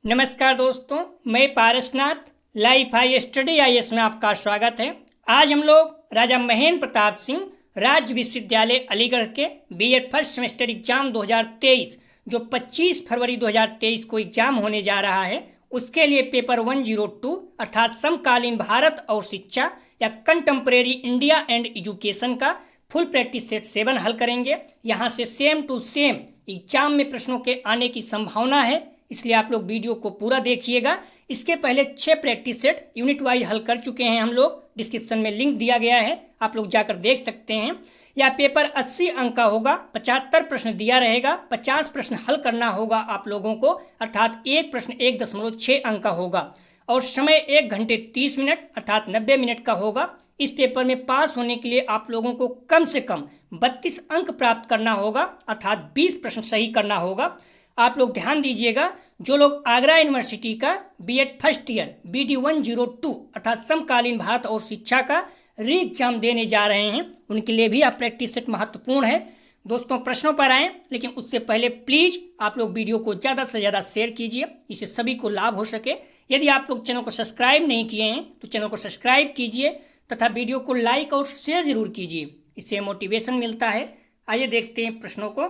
नमस्कार दोस्तों, मैं Parasnath life high study IAS में आपका स्वागत है। आज हम लोग राजा महेंद्र प्रताप सिंह राज्य विश्वविद्यालय अलीगढ़ के बीएड फर्स्ट सेमेस्टर एग्जाम 2023 जो 25 फरवरी 2023 को एग्जाम होने जा रहा है, उसके लिए पेपर 102 अर्थात समकालीन भारत और शिक्षा या कंटेम्प्रेरी इंडिया एंड एजुकेशन का फुल प्रैक्टिस सेट 7 हल करेंगे। यहाँ से सेम टू सेम एग्जाम में प्रश्नों के आने की संभावना है, इसलिए आप लोग वीडियो को पूरा देखिएगा। इसके पहले 6 प्रैक्टिस सेट यूनिट वाइज हल कर चुके हैं हम लोग, डिस्क्रिप्शन में लिंक दिया गया है, आप लोग जाकर देख सकते हैं। यह पेपर 80 अंक का होगा, 75 प्रश्न दिया रहेगा, 50 प्रश्न हल करना होगा आप लोगों को, अर्थात एक प्रश्न 1.6 अंक का होगा और समय 1 घंटे 30 मिनट अर्थात 90 मिनट का होगा। इस पेपर में पास होने के लिए आप लोगों को कम से कम 32 अंक प्राप्त करना होगा अर्थात 20 प्रश्न सही करना होगा। आप लोग ध्यान दीजिएगा, जो लोग आगरा यूनिवर्सिटी का बीएड फर्स्ट ईयर BD 102 अर्थात समकालीन भारत और शिक्षा का री एग्जाम देने जा रहे हैं, उनके लिए भी आप प्रैक्टिस सेट महत्वपूर्ण है। दोस्तों प्रश्नों पर आएँ, लेकिन उससे पहले प्लीज़ आप लोग वीडियो को ज़्यादा से ज़्यादा शेयर कीजिए, इससे सभी को लाभ हो सके। यदि आप लोग चैनल को सब्सक्राइब नहीं किए हैं तो चैनल को सब्सक्राइब कीजिए तथा वीडियो को लाइक और शेयर जरूर कीजिए, इससे मोटिवेशन मिलता है। आइए देखते हैं प्रश्नों को।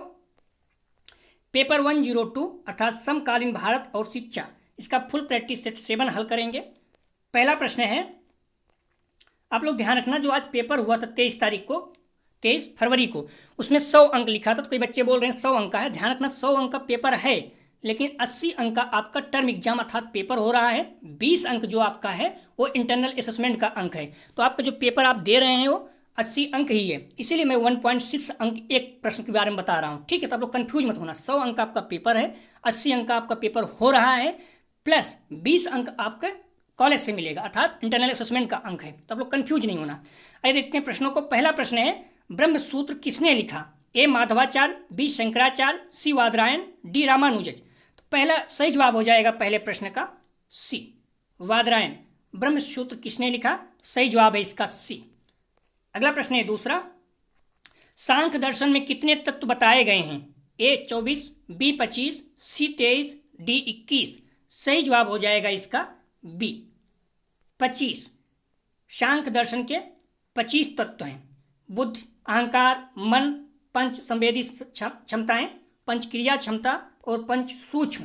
पेपर 102 अर्थात समकालीन भारत और शिक्षा, इसका फुल प्रैक्टिस सेट 7 हल करेंगे। पहला प्रश्न है, आप लोग ध्यान रखना, जो आज पेपर हुआ था 23 फरवरी को, उसमें 100 अंक लिखा था। तो कई बच्चे बोल रहे हैं 100 अंक का है, ध्यान रखना 100 अंक का पेपर है, लेकिन 80 अंक का आपका टर्म एग्जाम अर्थात पेपर हो रहा है। 20 अंक जो आपका है वो इंटरनल असेसमेंट का अंक है। तो आपका जो पेपर आप दे रहे हैं वो 80 अंक ही है, इसीलिए मैं 1.6 अंक एक प्रश्न के बारे में बता रहा हूँ, ठीक है। तो आप लोग कंफ्यूज मत होना, 100 अंक आपका पेपर है, 80 अंक का आपका पेपर हो रहा है, प्लस 20 अंक आपके कॉलेज से मिलेगा अर्थात इंटरनल असेसमेंट का अंक है। तो आप लोग कंफ्यूज नहीं होना। आइए देखते हैं प्रश्नों को। पहला प्रश्न है, ब्रह्म सूत्र किसने लिखा? A Madhavacharya, B Shankaracharya, C Badarayana, D Ramanujan. तो पहला सही जवाब हो जाएगा पहले प्रश्न का C वादरायण। ब्रह्म सूत्र किसने लिखा? सही जवाब है इसका C। अगला प्रश्न है दूसरा, सांख्य दर्शन में कितने तत्व बताए गए हैं? A 24, B 25, C 23, D 21। सही जवाब हो जाएगा इसका B 25। सांख्य दर्शन के 25 तत्व हैं: बुद्धि, अहंकार, मन, पंच संवेदी क्षमताएं, पंच क्रिया क्षमता और पंच सूक्ष्म।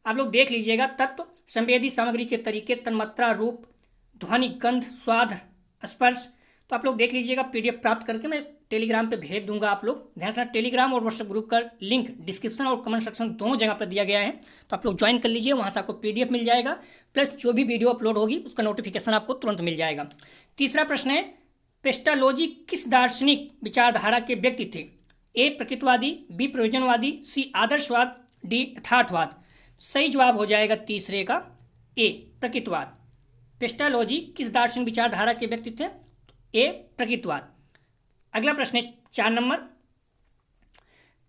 आप लोग देख लीजिएगा, तत्व संवेदी सामग्री के तरीके, तन्मात्रा, रूप, ध्वनि, गंध, स्वाद, स्पर्श। तो आप लोग देख लीजिएगा, PDF प्राप्त करके मैं टेलीग्राम पे भेज दूंगा। आप लोग ध्यान रखना, टेलीग्राम और व्हाट्सएप ग्रुप का लिंक डिस्क्रिप्शन और कमेंट सेक्शन दोनों जगह पर दिया गया है, तो आप लोग ज्वाइन कर लीजिए, वहाँ से आपको PDF मिल जाएगा, प्लस जो भी वीडियो अपलोड होगी उसका नोटिफिकेशन आपको तुरंत मिल जाएगा। तीसरा प्रश्न है, पेस्टालोजी किस दार्शनिक विचारधारा के व्यक्ति थे? A प्रकृतिवादी, B प्रयोजनवादी, C आदर्शवाद, D यथार्थवाद। सही जवाब हो जाएगा तीसरे का A प्रकृतिवाद। पेस्टालोजी किस दार्शनिक विचारधारा के व्यक्ति थे? A प्रकृतिवाद। अगला प्रश्न है 4 नंबर,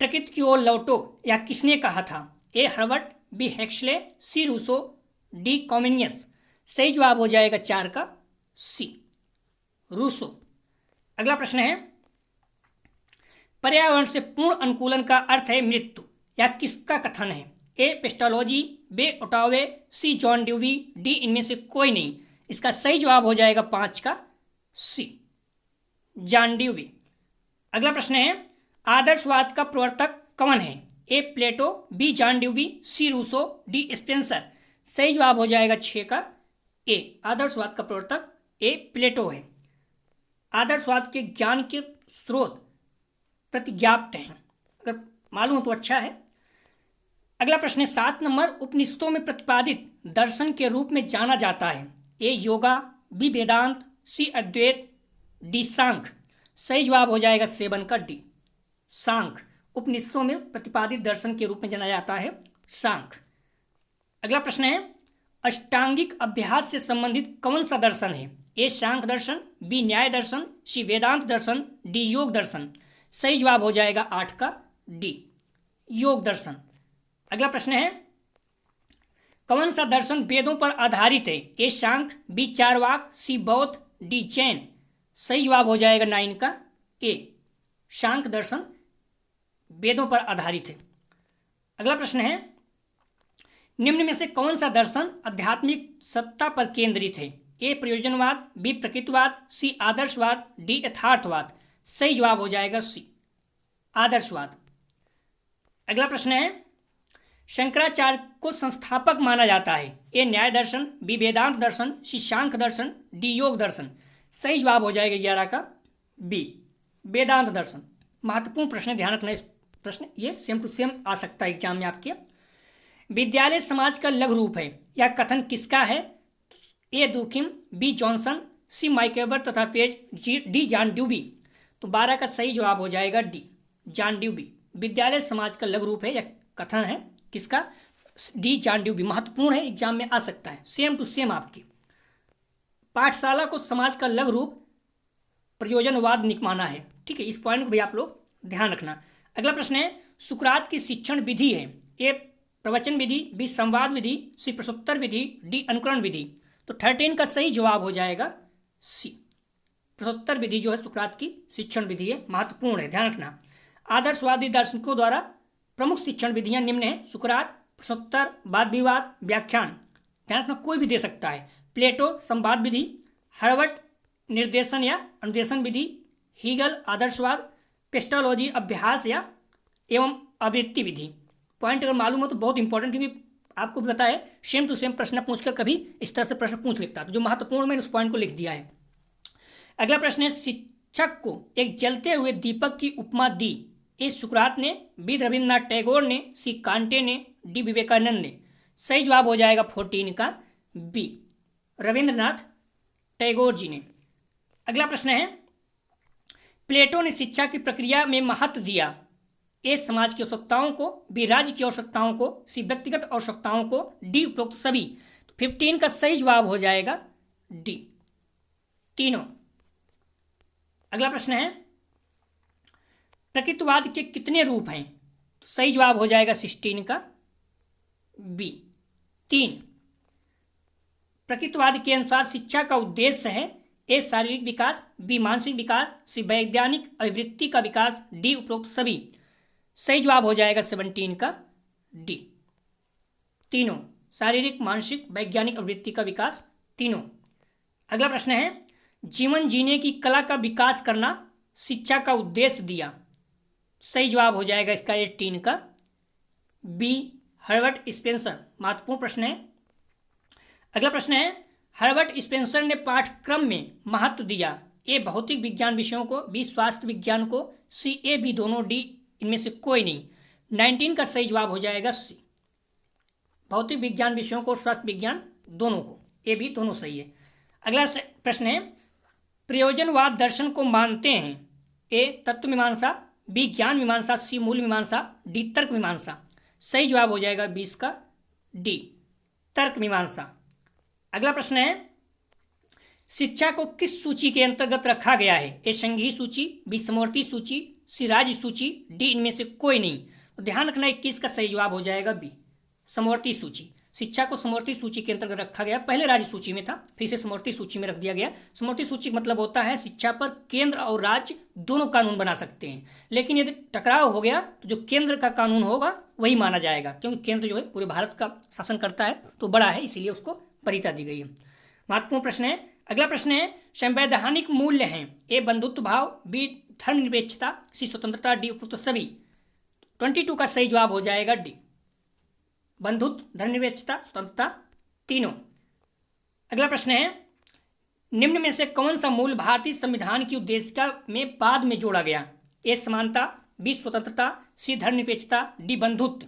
प्रकृति की ओर लौटो या किसने कहा था? A Herbart, B Huxley, C Rousseau, D Comenius. सही जवाब हो जाएगा 4 का C रूसो। अगला प्रश्न है, पर्यावरण से पूर्ण अनुकूलन का अर्थ है मृत्यु, या किसका कथन है? A Pestalozzi, B ओटावे, C John dewy, D इनमें से कोई नहीं। इसका सही जवाब हो जाएगा 5 का C जॉन ड्यूवी। अगला प्रश्न है, आदर्शवाद का प्रवर्तक कौन है? A Plato, B John Dewey, C Rousseau, D Spencer. सही जवाब हो जाएगा 6 का A आदर्शवाद का प्रवर्तक A प्लेटो है। आदर्शवाद के ज्ञान के स्रोत प्रतिज्ञाप्त हैं, अगर मालूम हो तो अच्छा है। अगला प्रश्न है 7 नंबर, उपनिषदों में प्रतिपादित दर्शन के रूप में जाना जाता है? A yoga, B Vedanta, C Advaita, D सांख्य। सही जवाब हो जाएगा 7 का D सांख्य। उपनिषदों में प्रतिपादित दर्शन के रूप में जाना जाता है सांख्य। अगला प्रश्न है, अष्टांगिक अभ्यास से संबंधित कौन सा दर्शन है? A सांख्य दर्शन, B न्याय दर्शन, C वेदांत दर्शन, D योग दर्शन। सही जवाब हो जाएगा 8 का D योग दर्शन। अगला प्रश्न है, कौन सा दर्शन वेदों पर आधारित है? A Sankhya, B Charvaka, C बौद्ध, D जैन। सही जवाब हो जाएगा 9 का A सांख्य दर्शन वेदों पर आधारित है। अगला प्रश्न है, निम्न में से कौन सा दर्शन आध्यात्मिक सत्ता पर केंद्रित है? ए प्रयोजनवाद, बी प्रकृतिवाद, सी आदर्शवाद, डी यथार्थवाद। सही जवाब हो जाएगा सी आदर्शवाद। अगला प्रश्न है, शंकराचार्य को संस्थापक माना जाता है? ए न्याय दर्शन, बी वेदांत दर्शन, सी सांख्य दर्शन, डी योग दर्शन। सही जवाब हो जाएगा 11 का बी वेदांत दर्शन। महत्वपूर्ण प्रश्न, ध्यान रखना इस प्रश्न, ये सेम टू सेम आ सकता है एग्जाम में आपके। विद्यालय समाज का लघु रूप है, यह कथन किसका है? ए दुखिम, बी जॉनसन, सी माइकेवर तथा पेज, डी जॉन ड्यूबी। तो 12 का सही जवाब हो जाएगा डी जॉन ड्यूबी। विद्यालय समाज का लघु रूप है, यह कथन है किसका? डी जॉन ड्यूबी। महत्वपूर्ण है, एग्जाम में आ सकता है, सेम टू सेम आपकी। पाठशाला को समाज का लघु रूप प्रयोजनवाद माना है, ठीक है, इस पॉइंट को भी आप लोग ध्यान रखना। अगला प्रश्न है, सुकरात की शिक्षण विधि है? ए प्रवचन विधि, बी संवाद विधि, सी प्रश्नोत्तर विधि, डी अनुकरण विधि। तो 13 का सही जवाब हो जाएगा सी प्रश्नोत्तर विधि जो है सुकरात की शिक्षण विधि है, महत्वपूर्ण है, ध्यान रखना। आदर्शवादी दार्शनिकों द्वारा प्रमुख शिक्षण विधियां निम्न है: सुकरात, प्रश्नोत्तर, वाद विवाद, व्याख्यान। ध्यान रखना, कोई भी दे सकता है। प्लेटो संवाद विधि, हर्बर्ट निर्देशन या अनुदेशन विधि, हीगल आदर्शवाद, पेस्टोलॉजी अभ्यास या एवं आवृत्ति विधि। पॉइंट अगर मालूम हो तो बहुत इंपॉर्टेंट, क्योंकि आपको भी पता है सेम टू सेम प्रश्न पूछकर कभी इस तरह से प्रश्न पूछ लेता है, तो जो महत्वपूर्ण मैंने उस पॉइंट को लिख दिया है। अगला प्रश्न है, शिक्षक को एक जलते हुए दीपक की उपमा दी? ए सुकरात ने, बी रविन्द्रनाथ टैगोर ने, सी कांटे ने, डी विवेकानंद ने। सही जवाब हो जाएगा 14 का बी रविन्द्रनाथ टैगोर जी ने। अगला प्रश्न है, प्लेटो ने शिक्षा की प्रक्रिया में महत्व दिया? ए समाज की आवश्यकताओं को, बी राज्य की आवश्यकताओं को, सी व्यक्तिगत आवश्यकताओं को, डी उपरोक्त सभी। तो 15 का सही जवाब हो जाएगा डी तीनों। अगला प्रश्न है, प्रकृतिवाद के कितने रूप हैं? तो सही जवाब हो जाएगा 16 का बी 3। प्रकृतिवाद के अनुसार शिक्षा का उद्देश्य है: ए शारीरिक विकास, बी मानसिक विकास, सी वैज्ञानिक अभिवृत्ति का विकास, डी उपरोक्त सभी। सही जवाब हो जाएगा 17 का डी तीनों, शारीरिक, मानसिक, वैज्ञानिक अभिवृत्ति का विकास, तीनों। अगला प्रश्न है, जीवन जीने की कला का विकास करना शिक्षा का उद्देश्य दिया? सही जवाब हो जाएगा इसका 18 का बी हर्बर्ट स्पेंसर। महत्वपूर्ण प्रश्न है। अगला प्रश्न है, हर्बर्ट स्पेंसर ने पाठ्यक्रम में महत्व दिया? ए भौतिक विज्ञान विषयों को, बी स्वास्थ्य विज्ञान को, सी ए बी दोनों, डी इनमें से कोई नहीं। 19 का सही जवाब हो जाएगा सी भौतिक विज्ञान विषयों को, स्वास्थ्य विज्ञान दोनों को, ए बी दोनों सही है। अगला प्रश्न है, प्रयोजनवाद दर्शन को मानते हैं? ए तत्व मीमांसा, बी ज्ञान मीमांसा, सी मूल मीमांसा, डी तर्क मीमांसा। सही जवाब हो जाएगा 20 का डी तर्क मीमांसा। अगला प्रश्न है, शिक्षा को किस सूची के अंतर्गत रखा गया है? ए संघीय सूची, बी समवर्ती सूची, सी राज्य सूची, डी इनमें से कोई नहीं। तो ध्यान रखना 21 का सही जवाब हो जाएगा बी समवर्ती सूची। शिक्षा को समवर्ती सूची के अंतर्गत रखा गया, पहले राज्य सूची में था, फिर से समवर्ती सूची में रख दिया गया। समवर्ती सूची मतलब होता है शिक्षा पर केंद्र और राज्य दोनों कानून बना सकते हैं, लेकिन यदि टकराव हो गया तो जो केंद्र का कानून होगा वही माना जाएगा, क्योंकि केंद्र जो है पूरे भारत का शासन करता है, तो बड़ा है, इसीलिए उसको वरीयता दी गई है। महत्वपूर्ण प्रश्न है। अगला प्रश्न है, संवैधानिक मूल्य हैं? ए बंधुत्व भाव, बी धर्मनिरपेक्षता, सी स्वतंत्रता, डी उपरोक्त सभी। 22 का सही जवाब हो जाएगा डी बंधुत्व, धर्मनिरपेक्षता, स्वतंत्रता, तीनों। अगला प्रश्न है, निम्न में से कौन सा मूल भारतीय संविधान की उद्देशिका में बाद में जोड़ा गया? ए समानता, बी स्वतंत्रता, सी धर्मनिरपेक्षता, डी बंधुत्व।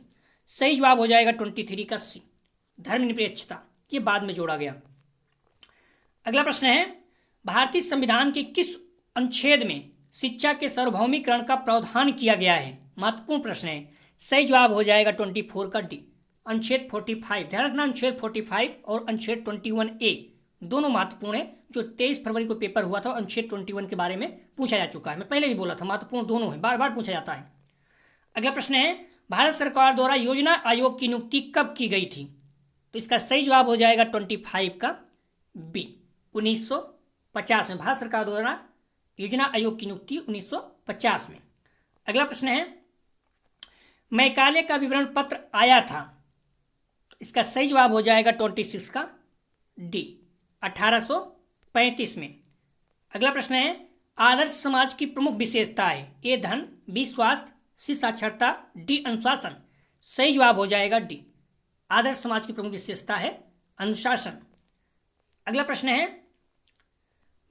सही जवाब हो जाएगा 23 का सी धर्मनिरपेक्षता, ये बाद में जोड़ा गया। अगला प्रश्न है, भारतीय संविधान के किस अनुच्छेद में शिक्षा के सार्वभौमिकरण का प्रावधान किया गया है? महत्वपूर्ण प्रश्न है। सही जवाब हो जाएगा 24 का डी अनुच्छेद 45। ध्यान रखना, अनुच्छेद 45 और अनुच्छेद 21A दोनों महत्वपूर्ण है। जो 23 फरवरी को पेपर हुआ था, अनुच्छेद 21 के बारे में पूछा जा चुका है, मैं पहले भी बोला था, महत्वपूर्ण दोनों है, बार बार पूछा जाता है। अगला प्रश्न है, भारत सरकार द्वारा योजना आयोग की नियुक्ति कब की गई थी? तो इसका सही जवाब हो जाएगा 25 का बी 1950 में। भारत सरकार द्वारा योजना आयोग की नियुक्ति 1950 में। अगला प्रश्न है, मैकाले का विवरण पत्र आया था? इसका सही जवाब हो जाएगा 26 का डी, 1835 में। अगला प्रश्न है, आदर्श समाज की प्रमुख विशेषताएं, ए धन, बी स्वास्थ्य, सी साक्षरता, डी अनुशासन। सही जवाब हो जाएगा डी, आदर्श समाज की प्रमुख विशेषता है अनुशासन। अगला प्रश्न है,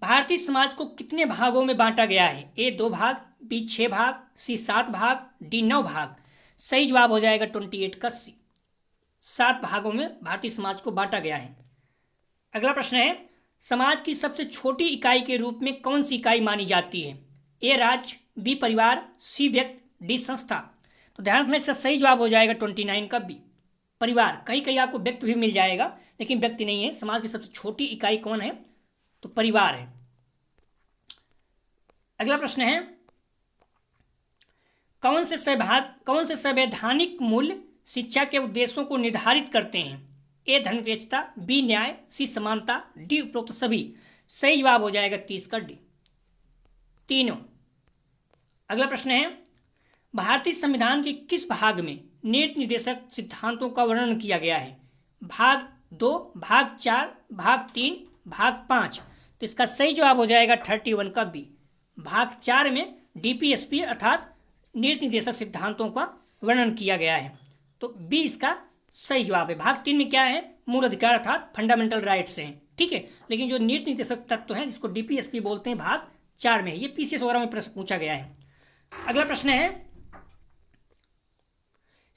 भारतीय समाज को कितने भागों में बांटा गया है, ए 2 भाग, बी 6 भाग, सी 7 भाग, डी 9 भाग। सही जवाब हो जाएगा 28 का सी, 7 भागों में भारतीय समाज को बांटा गया है। अगला प्रश्न है, समाज की सबसे छोटी इकाई के रूप में कौन सी इकाई मानी जाती है, ए राज्य, बी परिवार, सी व्यक्ति, डी संस्था। तो ध्यान रखना, इसका सही जवाब हो जाएगा 29 का बी, परिवार। कहीं कहीं आपको व्यक्ति भी मिल जाएगा, लेकिन व्यक्ति नहीं है। समाज की सबसे छोटी इकाई कौन है, तो परिवार है। अगला प्रश्न है, कौन से संवैधानिक मूल्य शिक्षा के उद्देश्यों को निर्धारित करते हैं, ए धर्मनिरपेक्षता, बी न्याय, सी समानता, डी उपरोक्त सभी। सही जवाब हो जाएगा 30 का डी, तीनों। अगला प्रश्न है, भारतीय संविधान के किस भाग में नीति निर्देशक सिद्धांतों का वर्णन किया गया है, भाग 2, भाग 4, भाग 3, भाग 5। तो इसका सही जवाब हो जाएगा 31 का बी, भाग 4 में डीपीएसपी अर्थात नीति निर्देशक सिद्धांतों का वर्णन किया गया है। तो बी इसका सही जवाब है। भाग 3 में क्या है, मूल अधिकार अर्थात फंडामेंटल राइट्स हैं, ठीक है। लेकिन जो नीति निर्देशक तत्व हैं जिसको डीपीएसपी बोलते हैं, भाग 4 में। ये पीसीएस वगैरह में प्रश्न पूछा गया है। अगला प्रश्न है,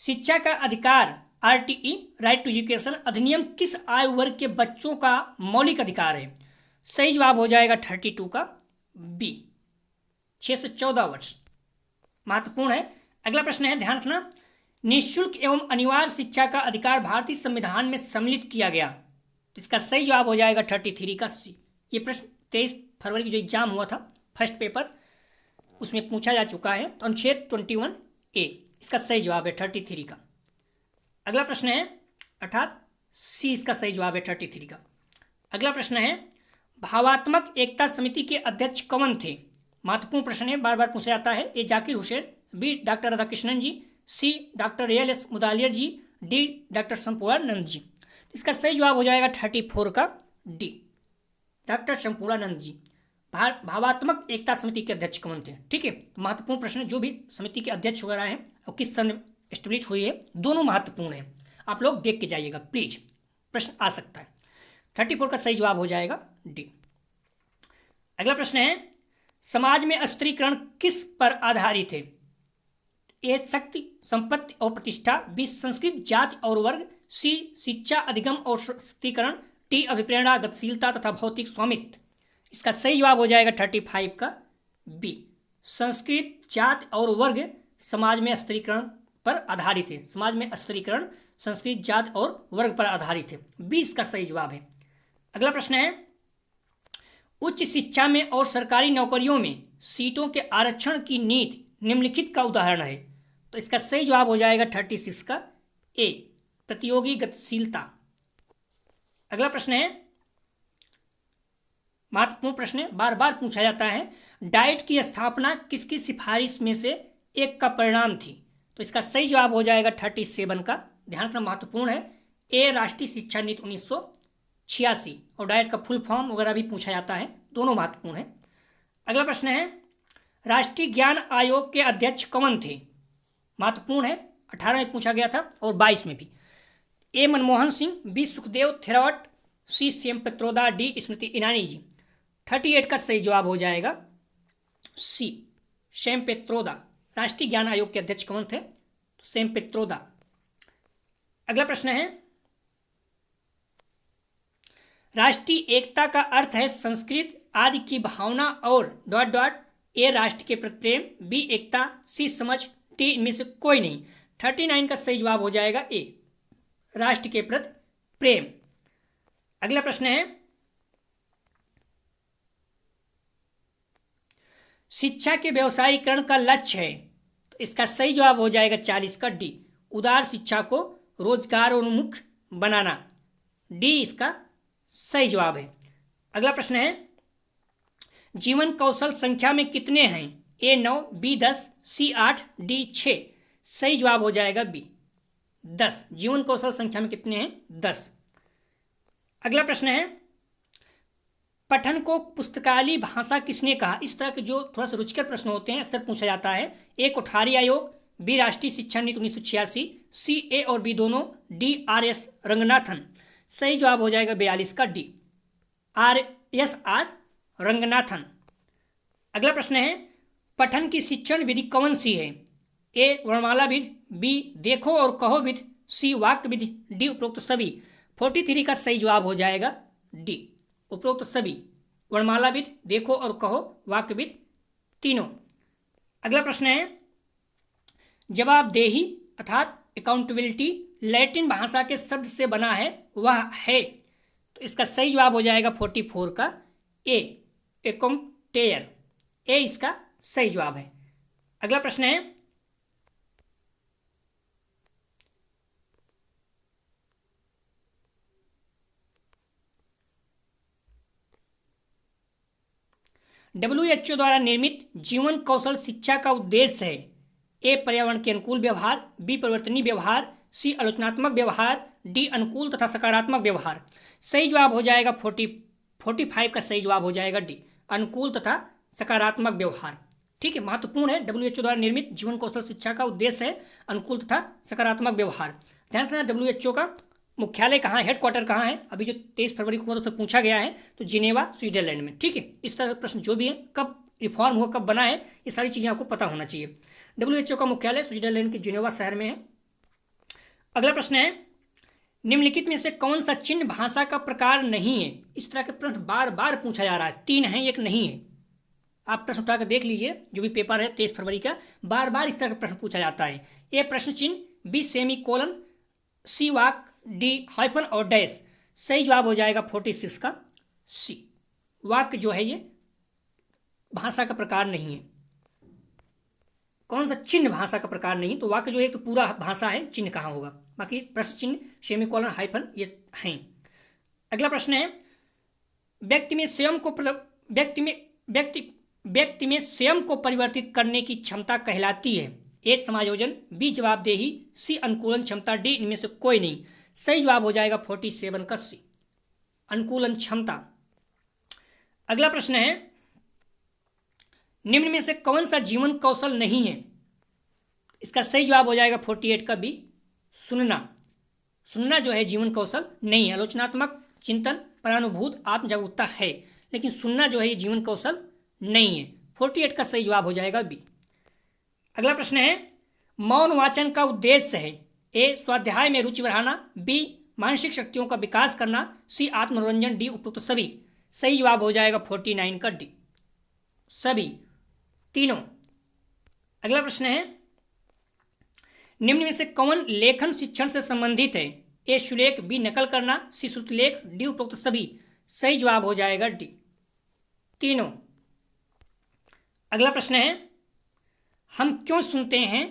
शिक्षा का अधिकार आरटीई राइट टू एजुकेशन अधिनियम किस आयु वर्ग के बच्चों का मौलिक अधिकार है। सही जवाब हो जाएगा 32 का बी, 6 से 14 वर्ष। महत्वपूर्ण है। अगला प्रश्न है, ध्यान रखना, निःशुल्क एवं अनिवार्य शिक्षा का अधिकार भारतीय संविधान में सम्मिलित किया गया। तो इसका सही जवाब हो जाएगा 33 का सी। ये प्रश्न 23 फरवरी की जो एग्जाम हुआ था फर्स्ट पेपर, उसमें पूछा जा चुका है। तो अनुच्छेद 21A इसका सही जवाब है 33 का। अगला प्रश्न है, अर्थात सी इसका सही जवाब है 33 का। अगला प्रश्न है, भावात्मक एकता समिति के अध्यक्ष कौन थे। महत्वपूर्ण प्रश्न है, बार बार पूछा जाता है। ए जाकिर हुसैन, बी डॉक्टर राधाकृष्णन जी, सी डॉक्टर एल.एस. मुदालियर जी, डी डॉक्टर शंपूर्णानंद जी। इसका सही जवाब हो जाएगा 34 का डी, डॉक्टर शंपूर्णानंद जी। भावात्मक एकता समिति के अध्यक्ष कौन थे, ठीक है। महत्वपूर्ण प्रश्न, जो भी समिति के अध्यक्ष वगैरह हैं और किस सन एस्टेब्लिश हुई है, दोनों महत्वपूर्ण है। आप लोग देख के जाइएगा प्लीज, प्रश्न आ सकता है। 34 का सही जवाब हो जाएगा डी। अगला प्रश्न है, समाज में स्त्रीकरण किस पर आधारित है। ए शक्ति, संपत्ति और प्रतिष्ठा, बी संस्कृत, जाति और वर्ग, सी शिक्षा, अधिगम और सशक्तिकरण, डी अभिप्रेरणा, गतिशीलता तथा भौतिक स्वामित्व। इसका सही जवाब हो जाएगा 35 का बी, संस्कृत, जाति और वर्ग समाज में स्त्रीकरण पर आधारित है। समाज में स्त्रीकरण संस्कृत, जाति और वर्ग पर आधारित है। बी इसका सही जवाब है। अगला प्रश्न है, उच्च शिक्षा में और सरकारी नौकरियों में सीटों के आरक्षण की नीति निम्नलिखित का उदाहरण है। तो इसका सही जवाब हो जाएगा 36 का ए, प्रतियोगी गतिशीलता। अगला प्रश्न है, महत्वपूर्ण प्रश्न है, बार बार पूछा जाता है। डाइट की स्थापना किसकी सिफारिश में से एक का परिणाम थी। तो इसका सही जवाब हो जाएगा 37 का। ध्यान रखना, महत्वपूर्ण है। ए राष्ट्रीय शिक्षा नीति 1986 और डाइट का फुल फॉर्म वगैरह भी पूछा जाता है, दोनों महत्वपूर्ण है। अगला प्रश्न है, राष्ट्रीय ज्ञान आयोग के अध्यक्ष कौन थे। महत्वपूर्ण है, 18 में पूछा गया था और 22 में भी। ए मनमोहन सिंह, बी सुखदेव थेरावट, सी श्याम पित्रोदा, डी स्मृति ईरानी जी। 38 का सही जवाब हो जाएगा सी, श्याम पित्रोदा। राष्ट्रीय ज्ञान आयोग के अध्यक्ष कौन थे, तो श्याम पित्रोदा। अगला प्रश्न है, राष्ट्रीय एकता का अर्थ है संस्कृत आदि की भावना और डॉट डॉट, ए राष्ट्र के प्रति प्रेम, बी एकता, सी समझ, डी इनमें से कोई नहीं। 39 का सही जवाब हो जाएगा ए, राष्ट्र के प्रति प्रेम। अगला प्रश्न है, शिक्षा के व्यवसायीकरण का लक्ष्य है। तो इसका सही जवाब हो जाएगा 40 का डी, उदार शिक्षा को रोजगारोन्मुख बनाना। डी इसका सही जवाब है। अगला प्रश्न है, जीवन कौशल संख्या में कितने हैं। ए 9, बी 10, सी 8, डी 6। सही जवाब हो जाएगा बी, 10। जीवन कौशल संख्या में कितने हैं? 10। अगला प्रश्न है, पठन को पुस्तकालय भाषा किसने कहा? इस तरह के जो थोड़ा सा रुचिकर प्रश्न होते हैं अक्सर पूछा जाता है। ए कोठारी आयोग, बी राष्ट्रीय शिक्षा नीति 1986, सी ए और बी दोनों, डी आर एस रंगनाथन। सही जवाब हो जाएगा 42 का D, R S R Ranganathan. अगला प्रश्न है, पठन की शिक्षण विधि कौन सी है? ए वर्णमाला विधि, बी देखो और कहो विधि, सी वाक्य विधि, डी उपरोक्त सभी। 43 का सही जवाब हो जाएगा डी, उपरोक्त सभी। वर्णमाला विधि, देखो और कहो, वाक्य विधि, तीनों। अगला प्रश्न है, जवाबदेही अर्थात अकाउंटेबिलिटी लैटिन भाषा के शब्द से बना है, वह है। तो इसका सही जवाब हो जाएगा 44 का ए, एकोम्टेयर। ए इसका सही जवाब है। अगला प्रश्न है, WHO द्वारा निर्मित जीवन कौशल शिक्षा का उद्देश्य है। ए पर्यावरण के अनुकूल व्यवहार, बी परिवर्तनीय व्यवहार, सी आलोचनात्मक व्यवहार, डी अनुकूल तथा सकारात्मक व्यवहार। सही जवाब हो जाएगा 45 का सही जवाब हो जाएगा डी, अनुकूल तथा सकारात्मक व्यवहार। ठीक है, महत्वपूर्ण है। WHO द्वारा निर्मित जीवन कौशल शिक्षा का उद्देश्य है अनुकूल तथा सकारात्मक व्यवहार। ध्यान रखना, WHO का मुख्यालय कहाँ है, हेडक्वार्टर कहाँ है? अभी जो 23 फरवरी को उससे पूछा गया है, तो जिनेवा स्विट्जरलैंड में। ठीक है, इस तरह प्रश्न जो भी है, कब रिफॉर्म हुआ, कब बना है, ये सारी चीज़ें आपको पता होना चाहिए। WHO का मुख्यालय स्विट्जरलैंड के जिनेवा शहर में है। अगला प्रश्न है, निम्नलिखित में से कौन सा चिन्ह भाषा का प्रकार नहीं है? इस तरह के प्रश्न बार बार पूछा जा रहा है, 3 है, एक नहीं है। आप प्रश्न उठाकर देख लीजिए, जो भी पेपर है 23 फरवरी का, बार बार इस तरह का प्रश्न पूछा जाता है। ए प्रश्न चिन्ह, बी सेमी कोलन, सी वाक, डी हाइफन और डैश। सही जवाब हो जाएगा 46 का सी, वाक्य जो है ये भाषा का प्रकार नहीं है। कौन सा चिन्ह भाषा का प्रकार नहीं? तो वाक्य जो है तो पूरा भाषा है, चिन्ह कहाँ होगा? बाकी प्रश्न चिन्ह, सेमीकोलन, हाइफन ये हैं। अगला प्रश्न है, व्यक्ति में स्वयं को परिवर्तित करने की क्षमता कहलाती है। ए समायोजन, बी जवाबदेही, सी अनुकूलन क्षमता, डी इनमें से कोई नहीं। सही जवाब हो जाएगा 47 का सी, अनुकूलन क्षमता। अगला प्रश्न है, निम्न में से कौन सा जीवन कौशल नहीं है? इसका सही जवाब हो जाएगा 48 का बी, सुनना। सुनना जो है जीवन कौशल नहीं है। आलोचनात्मक चिंतन, परानुभूत, आत्मजागरूकता है, लेकिन सुनना जो है ये जीवन कौशल नहीं है। 48 का सही जवाब हो जाएगा बी। अगला प्रश्न है, मौन वाचन का उद्देश्य है। ए स्वाध्याय में रुचि बढ़ाना, बी मानसिक शक्तियों का विकास करना, सी आत्मनोरंजन, डी उपरोक्त सभी। सही जवाब हो जाएगा 49 का डी, सभी, तीनों। अगला प्रश्न है, निम्न में से कौन लेखन शिक्षण से संबंधित है? ए सुलेख, बी नकल करना, सी श्रुतलेख, डी उपरोक्त सभी। सही जवाब हो जाएगा डी, तीनों। अगला प्रश्न है, हम क्यों सुनते हैं?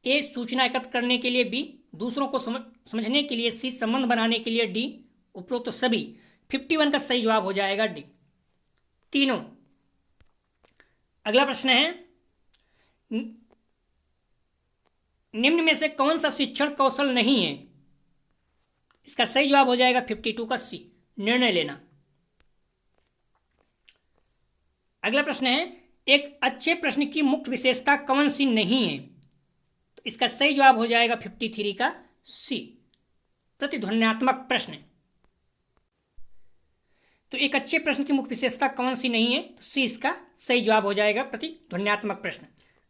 ए सूचना एकत्र करने के लिए, बी दूसरों को समझने के लिए, सी संबंध बनाने के लिए, डी उपरोक्त सभी। 51 का सही जवाब हो जाएगा डी, तीनों। अगला प्रश्न है, निम्न में से कौन सा शिक्षण कौशल नहीं है? इसका सही जवाब हो जाएगा 52 का सी, निर्णय लेना। अगला प्रश्न है, एक अच्छे प्रश्न की मुख्य विशेषता कौन सी नहीं है? तो इसका सही जवाब हो जाएगा 53 का सी, प्रतिध्वन्यात्मक प्रश्न। तो एक अच्छे प्रश्न की मुख्य विशेषता कौन सी नहीं है? तो सी इसका सही जवाब हो जाएगा, प्रतिध्वन्यात्मक प्रश्न।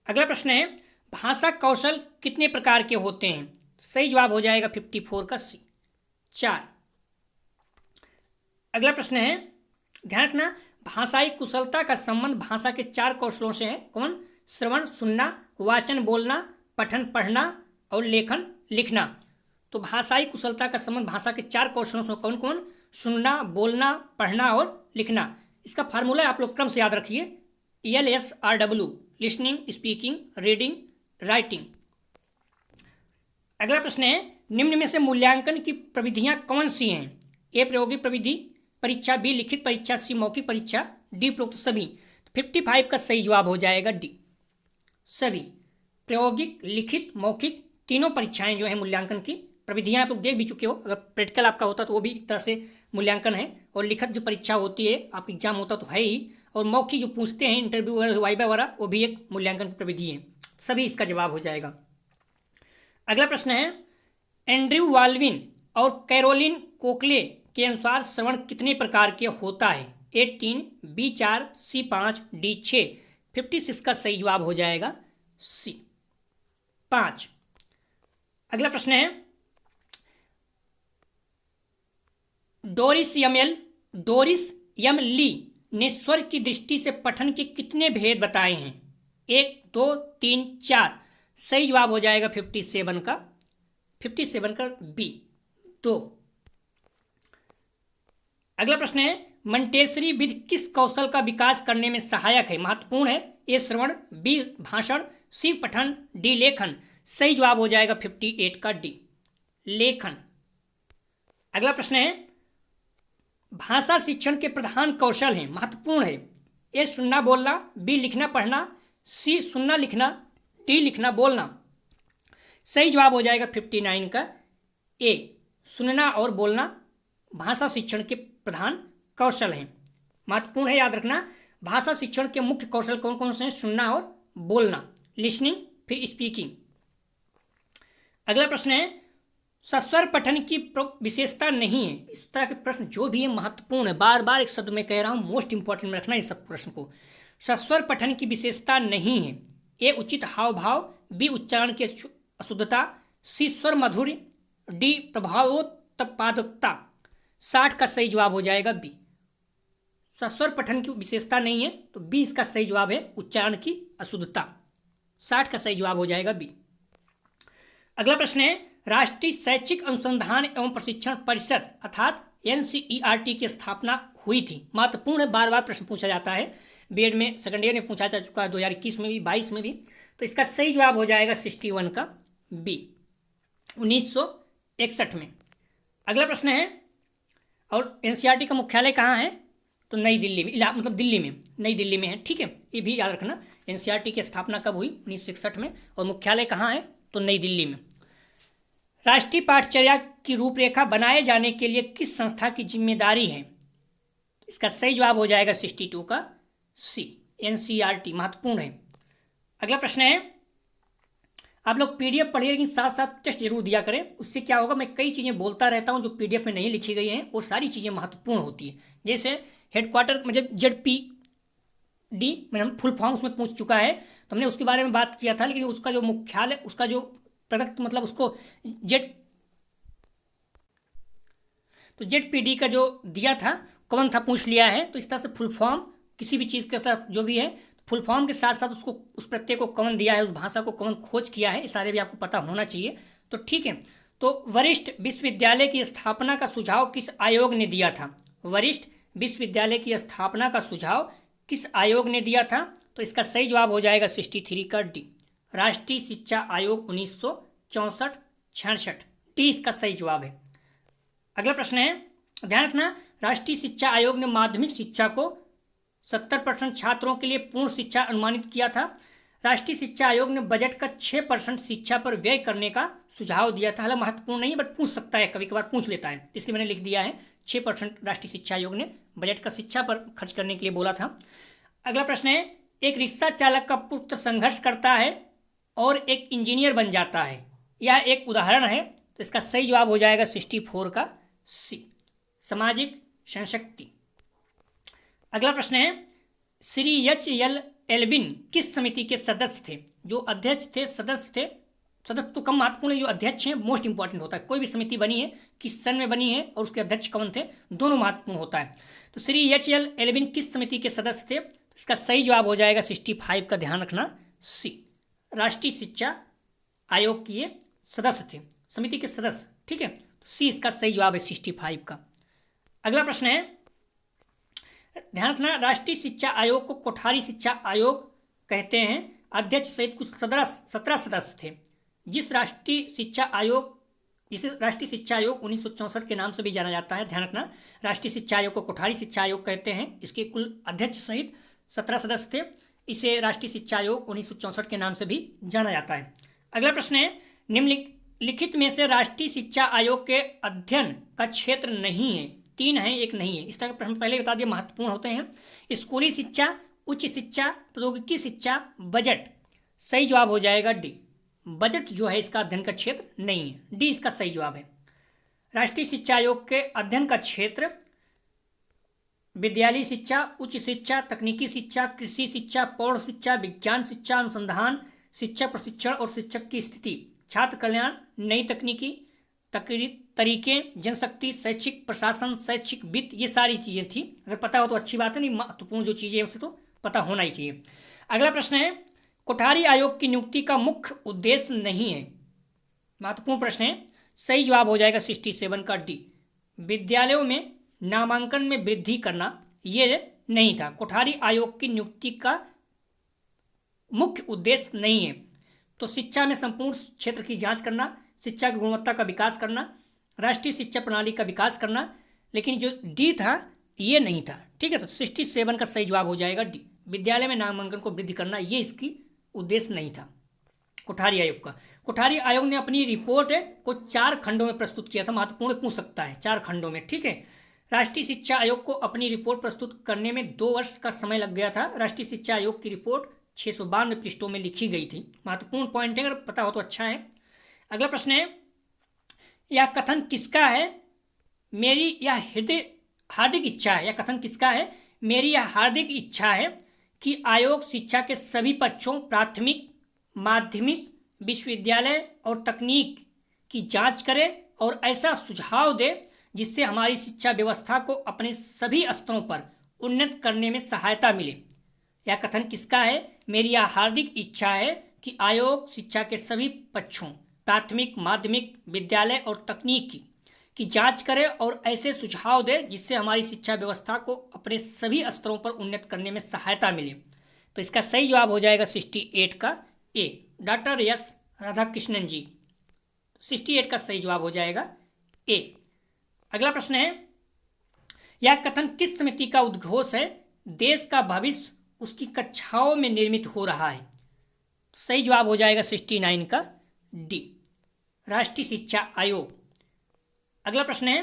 अगला प्रश्न है, भाषा कौशल कितने प्रकार के होते हैं? सही जवाब हो जाएगा 54 का सी, 4। अगला प्रश्न है, ध्यान रखना, भाषाई कुशलता का संबंध भाषा के 4 कौशलों से है। कौन? श्रवण सुनना, वाचन बोलना, पठन पढ़ना और लेखन लिखना। तो भाषाई कुशलता का संबंध भाषा के 4 कौशलों से कौन कौन? सुनना, बोलना, पढ़ना और लिखना। इसका फार्मूला आप लोग क्रम से याद रखिए, ELSRW, listening, speaking, reading, writing. अगला प्रश्न है, निम्न में से मूल्यांकन की प्रविधियां कौन सी हैं? ए प्रायोगिक प्रविधि परीक्षा, बी लिखित परीक्षा, सी मौखिक परीक्षा, डी उपरोक्त सभी। 55 का सही जवाब हो जाएगा डी, सभी। प्रायोगिक, लिखित, मौखिक तीनों परीक्षाएं जो है मूल्यांकन की प्रविधियाँ आप लोग देख भी चुके हो, अगर प्रैक्टिकल आपका होता तो वो भी एक तरह से मूल्यांकन है, और लिखित जो परीक्षा होती है आपका एग्जाम होता तो है ही, और मौखिक जो पूछते हैं इंटरव्यू वगैरह वाइवा वगैरह वो भी एक मूल्यांकन की प्रविधि है। सभी इसका जवाब हो जाएगा। अगला प्रश्न है, एंड्रयू वाल्विन और कैरोलिन कोकले के अनुसार श्रवण कितने प्रकार के होता है? 18, बी 4, सी 5, डी 6। 56 का सही जवाब हो जाएगा सी 5। अगला प्रश्न है, डोरिस एम ली ने स्वर की दृष्टि से पठन के कितने भेद बताए हैं? 1, 2, 3, 4। सही जवाब हो जाएगा 57 का बी 2। अगला प्रश्न है, मंटेसरी विधि किस कौशल का विकास करने में सहायक है? महत्वपूर्ण है। ए श्रवण, बी भाषण, सी पठन, डी लेखन। सही जवाब हो जाएगा 58 का डी लेखन। अगला प्रश्न है, भाषा शिक्षण के प्रधान कौशल हैं, महत्वपूर्ण है। ए सुनना बोलना, बी लिखना पढ़ना, सी सुनना लिखना, डी लिखना बोलना। सही जवाब हो जाएगा 59 का ए सुनना और बोलना भाषा शिक्षण के प्रधान कौशल हैं, महत्वपूर्ण है, याद रखना। भाषा शिक्षण के मुख्य कौशल कौन कौन से हैं? सुनना और बोलना, लिसनिंग फिर स्पीकिंग। अगला प्रश्न है, सस्वर पठन की विशेषता नहीं है। इस तरह के प्रश्न जो भी है महत्वपूर्ण है, बार बार एक शब्द में कह रहा हूं, मोस्ट इंपॉर्टेंट में रखना इस सब प्रश्न को। सस्वर पठन की विशेषता नहीं है। ए उचित हाव भाव, बी उच्चारण की अशुद्धता, सी स्वर मधुर्य, डी प्रभावोत्पादकता। 60 का सही जवाब हो जाएगा बी। सस्वर पठन की विशेषता नहीं है तो बी इसका सही जवाब है, उच्चारण की अशुद्धता। 60 का सही जवाब हो जाएगा बी। अगला प्रश्न है, राष्ट्रीय शैक्षिक अनुसंधान एवं प्रशिक्षण परिषद अर्थात NCERT की स्थापना हुई थी। महत्वपूर्ण है, बार बार प्रश्न पूछा जाता है, बीएड में सेकंड ईयर में पूछा जा चुका है, 2021 में भी 22 में भी। तो इसका सही जवाब हो जाएगा 61 का बी 1961 में। अगला प्रश्न है, और NCERT का मुख्यालय कहाँ है? तो नई दिल्ली में, मतलब दिल्ली में, नई दिल्ली में है, ठीक है, ये भी याद रखना। NCERT की स्थापना कब हुई? 1961 में, और मुख्यालय कहाँ है? तो नई दिल्ली में। राष्ट्रीय पाठचर्या की रूपरेखा बनाए जाने के लिए किस संस्था की जिम्मेदारी है? इसका सही जवाब हो जाएगा 62 का सी NCERT, महत्वपूर्ण है। अगला प्रश्न है, आप लोग PDF पढ़िए लेकिन साथ साथ टेस्ट जरूर दिया करें। उससे क्या होगा, मैं कई चीज़ें बोलता रहता हूं जो PDF में नहीं लिखी गई हैं, और सारी चीज़ें महत्वपूर्ण होती है। जैसे हेडक्वार्टर मतलब ZPD मैंने फुल फॉर्म उसमें पूछ चुका है, तो हमने उसके बारे में बात किया था, लेकिन उसका जो मुख्यालय, उसका जो प्रोडक्ट मतलब उसको ZPD का जो दिया था कौन था पूछ लिया है। तो इस तरह से फुल फॉर्म किसी भी चीज़ के साथ जो भी है, फुल फॉर्म के साथ साथ उसको, उस प्रत्यय को कौन दिया है, उस भाषा को कौन खोज किया है, ये सारे भी आपको पता होना चाहिए। तो ठीक है, तो वरिष्ठ विश्वविद्यालय की स्थापना का सुझाव किस आयोग ने दिया था? वरिष्ठ विश्वविद्यालय की स्थापना का सुझाव किस आयोग ने दिया था? तो इसका सही जवाब हो जाएगा 63 का डी राष्ट्रीय शिक्षा आयोग 1964-66। डी इसका सही जवाब है। अगला प्रश्न है, ध्यान रखना, राष्ट्रीय शिक्षा आयोग ने माध्यमिक शिक्षा को 70% छात्रों के लिए पूर्ण शिक्षा अनुमानित किया था। राष्ट्रीय शिक्षा आयोग ने बजट का 6% शिक्षा पर व्यय करने का सुझाव दिया था। हालांकि महत्वपूर्ण नहीं है, बट पूछ सकता है, कभी कभार पूछ लेता है, इसलिए मैंने लिख दिया है 6% राष्ट्रीय शिक्षा आयोग ने बजट का शिक्षा पर खर्च करने के लिए बोला था। अगला प्रश्न है, एक रिक्शा चालक का पुत्र संघर्ष करता है और एक इंजीनियर बन जाता है, यह एक उदाहरण है। तो इसका सही जवाब हो जाएगा 64 का सी सामाजिक संशक्ति। अगला प्रश्न है, श्री HL एल्बिन किस समिति के सदस्य थे? जो अध्यक्ष थे, सदस्य थे, सदस्य तो कम महत्वपूर्ण है, जो अध्यक्ष हैं मोस्ट इंपॉर्टेंट होता है। कोई भी समिति बनी है, किस सन में बनी है और उसके अध्यक्ष कौन थे, दोनों महत्वपूर्ण होता है। तो श्री HL एल्बिन किस समिति के सदस्य थे? इसका सही जवाब हो जाएगा 65 का, ध्यान रखना सी राष्ट्रीय शिक्षा आयोग के सदस्य थे, समिति के सदस्य, ठीक है। तो सी इसका सही जवाब है 65 का। अगला प्रश्न है, ध्यान रखना, राष्ट्रीय शिक्षा आयोग को कोठारी शिक्षा आयोग कहते हैं। अध्यक्ष सहित कुछ 17 सदस्य थे। जिसे राष्ट्रीय शिक्षा आयोग 1964 के नाम से भी जाना जाता है। ध्यान रखना, राष्ट्रीय शिक्षा आयोग को कोठारी शिक्षा आयोग कहते हैं। इसके कुल अध्यक्ष सहित 17 सदस्य थे। इसे राष्ट्रीय शिक्षा आयोग 1964 के नाम से भी जाना जाता है। अगला प्रश्न है, निम्नलिखित में से राष्ट्रीय शिक्षा आयोग के अध्ययन का क्षेत्र नहीं है। 3 है, एक नहीं है। इस तरह के प्रश्न पहले बता दिए, महत्वपूर्ण होते हैं। स्कूली शिक्षा, उच्च शिक्षा, प्रौद्योगिकी शिक्षा, बजट। सही जवाब हो जाएगा डी। बजट जो है इसका अध्ययन का क्षेत्र नहीं है। डी इसका सही जवाब है। राष्ट्रीय शिक्षा आयोग के अध्ययन का क्षेत्र विद्यालयी शिक्षा, उच्च शिक्षा, तकनीकी शिक्षा, कृषि शिक्षा, प्रौढ़ शिक्षा, विज्ञान शिक्षा, अनुसंधान, शिक्षक प्रशिक्षण और शिक्षक की स्थिति, छात्र कल्याण, नई तकनीकी तरीके, जनशक्ति, शैक्षिक प्रशासन, शैक्षिक वित्त, ये सारी चीज़ें थी। अगर पता हो तो अच्छी बात है, नहीं महत्वपूर्ण जो चीज़ें हैं उसे तो पता होना ही चाहिए। अगला प्रश्न है, कोठारी आयोग की नियुक्ति का मुख्य उद्देश्य नहीं है। महत्वपूर्ण प्रश्न है। सही जवाब हो जाएगा 67 का डी। विद्यालयों में नामांकन में वृद्धि करना ये नहीं था। कोठारी आयोग की नियुक्ति का मुख्य उद्देश्य नहीं है। तो शिक्षा में संपूर्ण क्षेत्र की जांच करना, शिक्षा की गुणवत्ता का विकास करना, राष्ट्रीय शिक्षा प्रणाली का विकास करना, लेकिन जो डी था ये नहीं था। ठीक है, तो 67 का सही जवाब हो जाएगा डी। विद्यालय में नामांकन को वृद्धि करना ये इसकी उद्देश्य नहीं था कोठारी आयोग का। कोठारी आयोग ने अपनी रिपोर्ट को 4 खंडों में प्रस्तुत किया था। महत्वपूर्ण पूछ सकता है, 4 खंडों में। ठीक है, राष्ट्रीय शिक्षा आयोग को अपनी रिपोर्ट प्रस्तुत करने में 2 वर्ष का समय लग गया था। राष्ट्रीय शिक्षा आयोग की रिपोर्ट 652 पृष्ठों में लिखी गई थी। महत्वपूर्ण पॉइंट है, अगर पता हो तो अच्छा है। अगला प्रश्न है, यह कथन किसका है? मेरी यह हार्दिक इच्छा है। यह कथन किसका है? मेरी यह हार्दिक इच्छा है कि आयोग शिक्षा के सभी पक्षों, प्राथमिक, माध्यमिक, विश्वविद्यालय और तकनीक की जांच करे और ऐसा सुझाव दे जिससे हमारी शिक्षा व्यवस्था को अपने सभी स्तरों पर उन्नत करने में सहायता मिले। यह कथन किसका है? मेरी यह हार्दिक इच्छा है कि आयोग शिक्षा के सभी पक्षों, प्राथमिक, माध्यमिक, विद्यालय और तकनीकी की जांच करे और ऐसे सुझाव दे जिससे हमारी शिक्षा व्यवस्था को अपने सभी स्तरों पर उन्नत करने में सहायता मिले। तो इसका सही जवाब हो जाएगा 68 का ए, डॉक्टर एस राधाकृष्णन जी। 68 का सही जवाब हो जाएगा ए। अगला प्रश्न है, यह कथन किस समिति का उद्घोष है? देश का भविष्य उसकी कक्षाओं में निर्मित हो रहा है। सही जवाब हो जाएगा 69 का डी, राष्ट्रीय शिक्षा आयोग। अगला प्रश्न है,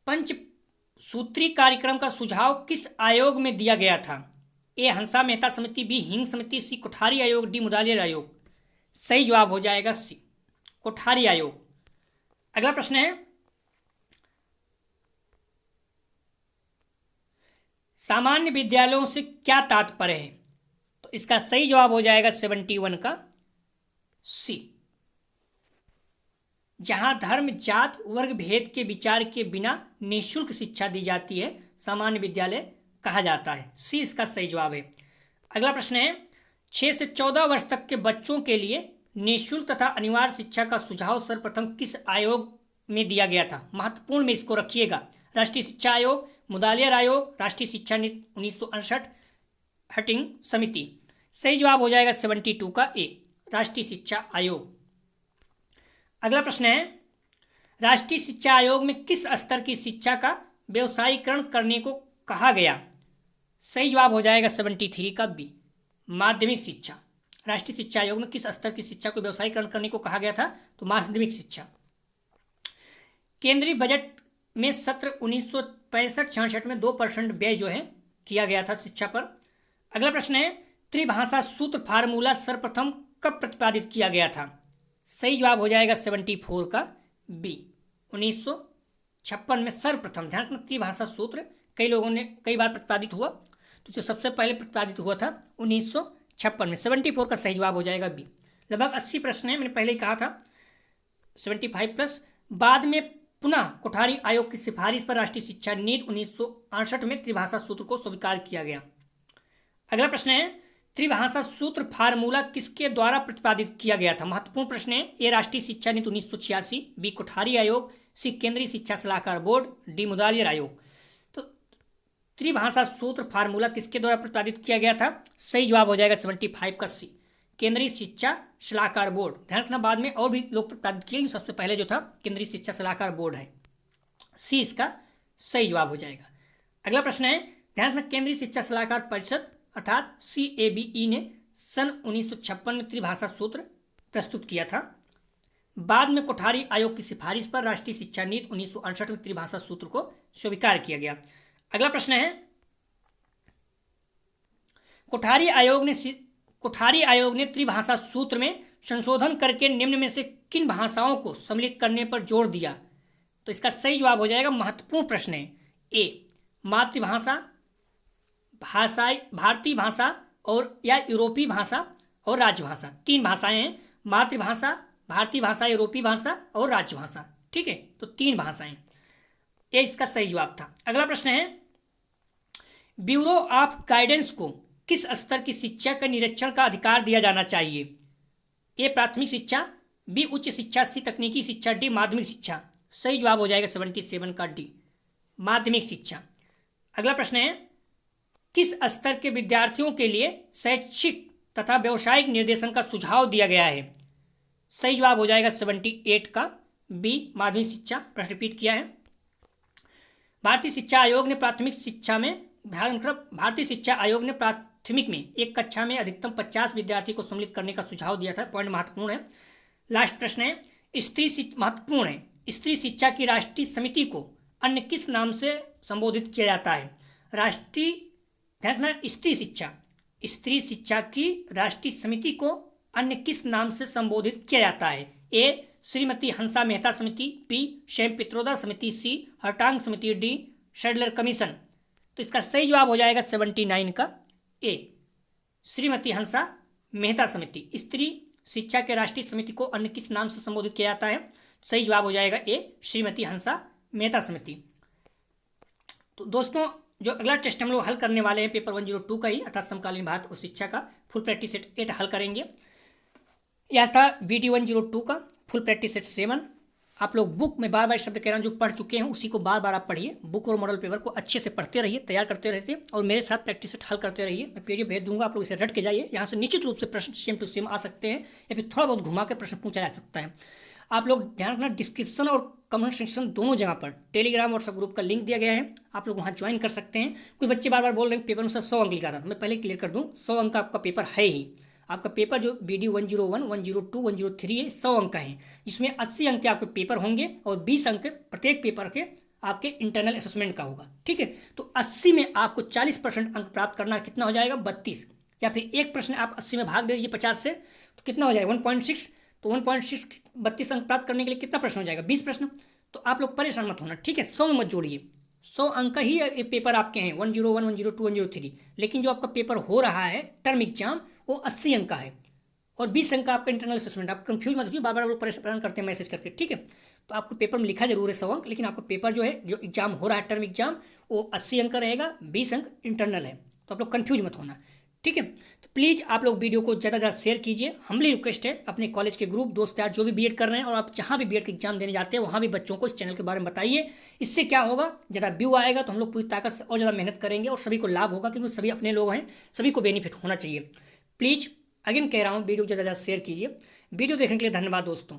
पंचसूत्री कार्यक्रम का सुझाव किस आयोग में दिया गया था? ए हंसा मेहता समिति, बी हिंग समिति, सी कोठारी आयोग, डी मुदालियर आयोग। सही जवाब हो जाएगा सी, कोठारी आयोग। अगला प्रश्न है, सामान्य विद्यालयों से क्या तात्पर्य है? तो इसका सही जवाब हो जाएगा 71 का सी, जहां धर्म, जात, वर्ग भेद के विचार के बिना निःशुल्क शिक्षा दी जाती है, सामान्य विद्यालय कहा जाता है। सी इसका सही जवाब है। अगला प्रश्न है, 6 से 14 वर्ष तक के बच्चों के लिए निःशुल्क तथा अनिवार्य शिक्षा का सुझाव सर्वप्रथम किस आयोग में दिया गया था? महत्वपूर्ण में इसको रखिएगा। राष्ट्रीय शिक्षा आयोग, मुदालियर आयोग, राष्ट्रीय शिक्षा नीति 1968, हटिंग समिति। सही जवाब हो जाएगा 72 का ए, राष्ट्रीय शिक्षा आयोग। अगला प्रश्न है, राष्ट्रीय शिक्षा आयोग में किस स्तर की शिक्षा का व्यवसायीकरण करने को कहा गया? सही जवाब हो जाएगा 73 का बी, माध्यमिक शिक्षा। राष्ट्रीय शिक्षा आयोग में किस स्तर की शिक्षा को व्यवसायीकरण करने को कहा गया था? तो माध्यमिक शिक्षा। केंद्रीय बजट में सत्र 1965-66 में 2% व्यय जो है किया गया था शिक्षा पर। अगला प्रश्न है, त्रिभाषा सूत्र फार्मूला सर्वप्रथम कब प्रतिपादित किया गया था? सही जवाब हो जाएगा 74 का बी, 1956 में सर्वप्रथम। ध्यान रखना, त्रिभाषा सूत्र कई लोगों ने कई बार प्रतिपादित हुआ, तो जो सबसे पहले प्रतिपादित हुआ था 1956 में। 74 का सही जवाब हो जाएगा बी। लगभग 80 प्रश्न है, मैंने पहले ही कहा था 75+। बाद में पुनः कोठारी आयोग की सिफारिश पर राष्ट्रीय शिक्षा नीति 1968 में त्रिभाषा सूत्र को स्वीकार किया गया। अगला प्रश्न है, त्रिभाषा सूत्र फार्मूला किसके द्वारा प्रतिपादित किया गया था? महत्वपूर्ण प्रश्न है। ए राष्ट्रीय शिक्षा नीति 1986, बी कोठारी आयोग, सी केंद्रीय शिक्षा सलाहकार बोर्ड, डी मुदालियर आयोग। तो त्रिभाषा सूत्र फार्मूला किसके द्वारा प्रतिपादित किया गया था? सही जवाब हो जाएगा 75 का सी, केंद्रीय शिक्षा सलाहकार बोर्ड। ध्यान रखना, बाद में और भी लोग प्रतिपादित किए, सबसे पहले जो था केंद्रीय शिक्षा सलाहकार बोर्ड है। सी इसका सही जवाब हो जाएगा। अगला प्रश्न है, ध्यान रखना, केंद्रीय शिक्षा सलाहकार परिषद अर्थात CABE ने सन 1956 में त्रिभाषा सूत्र प्रस्तुत किया था। बाद में कोठारी आयोग की सिफारिश पर राष्ट्रीय शिक्षा नीति 1968 में त्रिभाषा सूत्र को स्वीकार किया गया। अगला प्रश्न है, कोठारी आयोग ने त्रिभाषा सूत्र में संशोधन करके निम्न में से किन भाषाओं को सम्मिलित करने पर जोर दिया? तो इसका सही जवाब हो जाएगा, महत्वपूर्ण प्रश्न है, ए मातृभाषा, भारतीय भाषा और या यूरोपीय भाषा और राजभाषा। तीन भाषाएं हैं, मातृभाषा, भारतीय भाषा, यूरोपीय भाषा और राजभाषा। ठीक है, तो तीन भाषाएं, ये इसका सही जवाब था। अगला प्रश्न है, ब्यूरो ऑफ गाइडेंस को किस स्तर की शिक्षा का निरीक्षण का अधिकार दिया जाना चाहिए? ए प्राथमिक शिक्षा, बी उच्च शिक्षा, सी तकनीकी शिक्षा, डी माध्यमिक शिक्षा। सही जवाब हो जाएगा 77 का डी, माध्यमिक शिक्षा। अगला प्रश्न है, किस स्तर के विद्यार्थियों के लिए शैक्षिक तथा व्यावसायिक निर्देशन का सुझाव दिया गया है? सही जवाब हो जाएगा 78 का बी, माध्यमिक शिक्षा। प्रश्न रिपीट किया है, भारतीय शिक्षा आयोग ने प्राथमिक में एक कक्षा में अधिकतम 50 विद्यार्थी को सम्मिलित करने का सुझाव दिया था। पॉइंट महत्वपूर्ण है। लास्ट प्रश्न है, महत्वपूर्ण है, स्त्री शिक्षा की राष्ट्रीय समिति को अन्य किस नाम से संबोधित किया जाता है? स्त्री शिक्षा की राष्ट्रीय समिति को अन्य किस नाम से संबोधित किया जाता है? ए श्रीमती हंसा मेहता समिति, बी शैम पित्रोदा समिति, सी हरटांग समिति, डी शेडलर कमीशन। तो इसका सही जवाब हो जाएगा 79 का ए, श्रीमती हंसा मेहता समिति। स्त्री शिक्षा के राष्ट्रीय समिति को अन्य किस नाम से संबोधित किया जाता है? सही जवाब हो जाएगा ए, श्रीमती हंसा मेहता समिति। तो दोस्तों, जो अगला टेस्ट हम लोग हल करने वाले हैं पेपर 102 का ही, अर्थात समकालीन भारत और शिक्षा का फुल प्रैक्टिस सेट 8 हल करेंगे। यह था BD 102 का फुल प्रैक्टिस सेट 7। आप लोग बुक में बार बार शब्द कह रहा हूँ, जो पढ़ चुके हैं उसी को बार बार आप पढ़िए। बुक और मॉडल पेपर को अच्छे से पढ़ते रहिए, तैयार करते रहिए और मेरे साथ प्रैक्टिस सेट हल करते रहिए। मैं PDF भेज दूंगा, आप लोग इसे रट के जाइए। यहाँ से निश्चित रूप से प्रश्न सेम टू सेम आ सकते हैं या फिर थोड़ा बहुत घुमा के प्रश्न पूछा जा सकता है। आप लोग ध्यान रखना, डिस्क्रिप्शन और कमेंट सेक्शन दोनों जगह पर टेलीग्राम व्हाट्सएप ग्रुप का लिंक दिया गया है, आप लोग वहाँ ज्वाइन कर सकते हैं। कोई बच्चे बार बार बोल रहे हैं पेपर में सर 100 अंक लिखा था, मैं पहले क्लियर कर दूँ, 100 अंक का आपका पेपर है ही। आपका पेपर जो BD 101, 102, 103 है, 100 अंक का है, जिसमें 80 अंक के आपके पेपर होंगे और 20 अंक प्रत्येक पेपर के आपके इंटरनल असेसमेंट का होगा। ठीक है, तो 80 में आपको 40% अंक प्राप्त करना, कितना हो जाएगा 32, या फिर एक प्रश्न आप 80 में भाग दे दीजिए 50 से, तो कितना हो जाएगा 1.6। तो 1.6 32 अंक प्राप्त करने के लिए कितना प्रश्न हो जाएगा 20 प्रश्न। तो आप लोग परेशान मत होना, ठीक है, 100 में मत जोड़िए। 100 अंक का ही पेपर आपके हैं 101, 102, 103, लेकिन जो आपका पेपर हो रहा है टर्म एग्जाम वो 80 अंक का है और 20 अंक का आपका इंटरनल असेसमेंट। आप कंफ्यूज मत होइए, बार बार लोग परेशान करते हैं मैसेज करके। ठीक है, तो आपको पेपर में लिखा जरूर है 100 अंक, लेकिन आपका पेपर जो है, जो एग्जाम हो रहा है टर्म एग्जाम, वो 80 अंक का रहेगा, 20 अंक इंटरनल है। तो आप लोग कंफ्यूज मत होना, ठीक है। तो प्लीज़ आप लोग वीडियो को ज़्यादा से ज़्यादा शेयर कीजिए। हम्बली रिक्वेस्ट है, अपने कॉलेज के ग्रुप दोस्त यार जो भी बीएड कर रहे हैं और आप जहाँ भी बीएड का एग्जाम देने जाते हैं वहाँ भी बच्चों को इस चैनल के बारे में बताइए। इससे क्या होगा, ज़्यादा व्यू आएगा तो हम लोग पूरी ताकत से और ज़्यादा मेहनत करेंगे और सभी को लाभ होगा, क्योंकि सभी अपने लोग हैं, सभी को बेनिफिट होना चाहिए। प्लीज़ अगेन कह रहा हूँ, वीडियो ज़्यादा से ज़्यादा शेयर कीजिए। वीडियो देखने के लिए धन्यवाद दोस्तों।